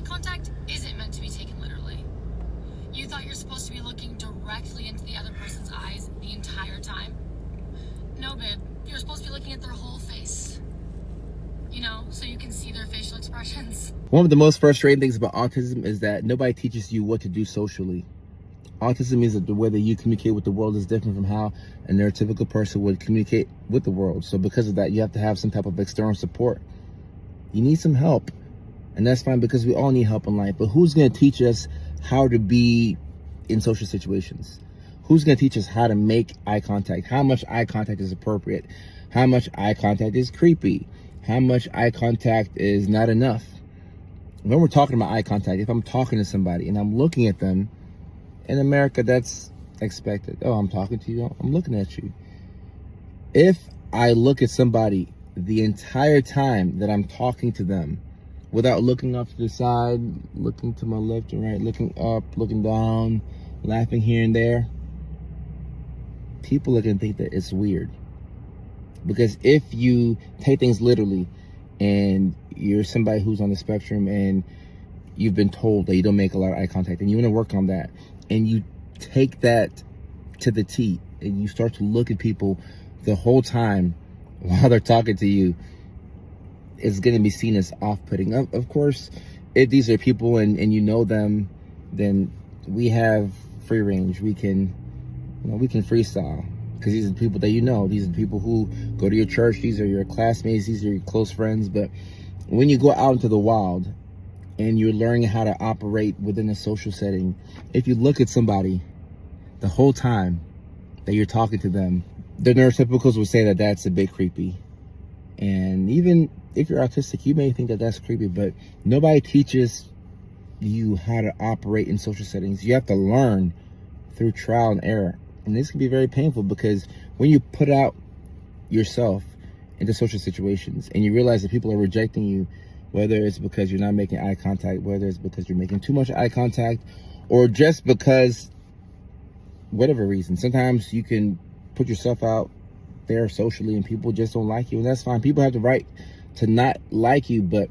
contact isn't meant to be taken literally. You thought you're supposed to be looking directly into the other person's eyes the entire time? No, babe. You're supposed to be looking at their whole face. You know, so you can see their facial expressions. One of the most frustrating things about autism is that nobody teaches you what to do socially. Autism means that the way that you communicate with the world is different from how a neurotypical person would communicate with the world. So because of that, you have to have some type of external support. You need some help. And that's fine, because we all need help in life. But who's going to teach us how to be in social situations? Who's going to teach us how to make eye contact? How much eye contact is appropriate? How much eye contact is creepy? How much eye contact is not enough? When we're talking about eye contact, if I'm talking to somebody and I'm looking at them, in America, that's expected. Oh, I'm talking to you. I'm looking at you. If I look at somebody the entire time that I'm talking to them, without looking off to the side, looking to my left and right, looking up, looking down, laughing here and there, people are going to think that it's weird. Because if you take things literally and you're somebody who's on the spectrum and you've been told that you don't make a lot of eye contact and you want to work on that, and you take that to the T and you start to look at people the whole time while they're talking to you, it's going to be seen as off-putting. Of course, if these are people and you know them, then we have free range. We can freestyle, because these are the people that you know. These are the people who go to your church. These are your classmates. These are your close friends. But when you go out into the wild and you're learning how to operate within a social setting, if you look at somebody the whole time that you're talking to them, the neurotypicals would say that that's a bit creepy. And even if you're autistic, you may think that that's creepy, but nobody teaches you how to operate in social settings. You have to learn through trial and error. And this can be very painful, because when you put out yourself into social situations and you realize that people are rejecting you, whether it's because you're not making eye contact, whether it's because you're making too much eye contact, or just because whatever reason. Sometimes you can put yourself out there socially and people just don't like you, and that's fine. People have the right to not like you, but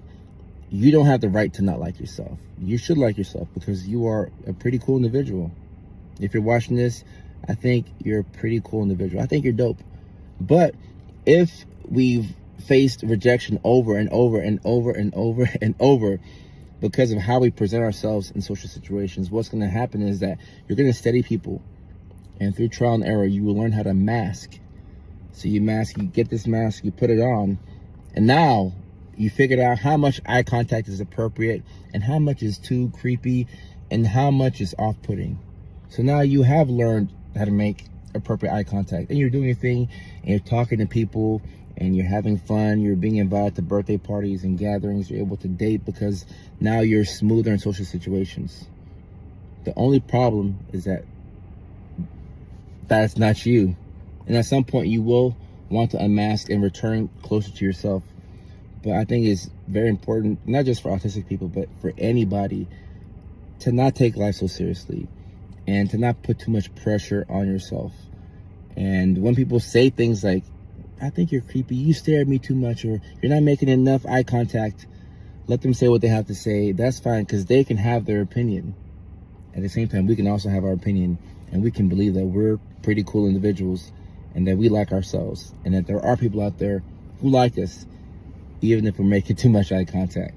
you don't have the right to not like yourself. You should like yourself, because you are a pretty cool individual. If you're watching this, I think you're a pretty cool individual. I think you're dope. But if we've faced rejection over and over and over and over and over because of how we present ourselves in social situations, what's going to happen is that you're going to study people, and through trial and error, you will learn how to mask. So you get this mask, you put it on, and now you figured out how much eye contact is appropriate and how much is too creepy and how much is off-putting. So now you have learned how to make appropriate eye contact, and you're doing your thing and you're talking to people and you're having fun. You're being invited to birthday parties and gatherings. You're able to date because now you're smoother in social situations. The only problem is that that's not you. And at some point you will want to unmask and return closer to yourself. But I think it's very important, not just for autistic people, but for anybody, to not take life so seriously and to not put too much pressure on yourself. And when people say things like, I think you're creepy, you stare at me too much, or you're not making enough eye contact, let them say what they have to say. That's fine, because they can have their opinion. At the same time, we can also have our opinion, and we can believe that we're pretty cool individuals and that we like ourselves, and that there are people out there who like us, even if we're making too much eye contact.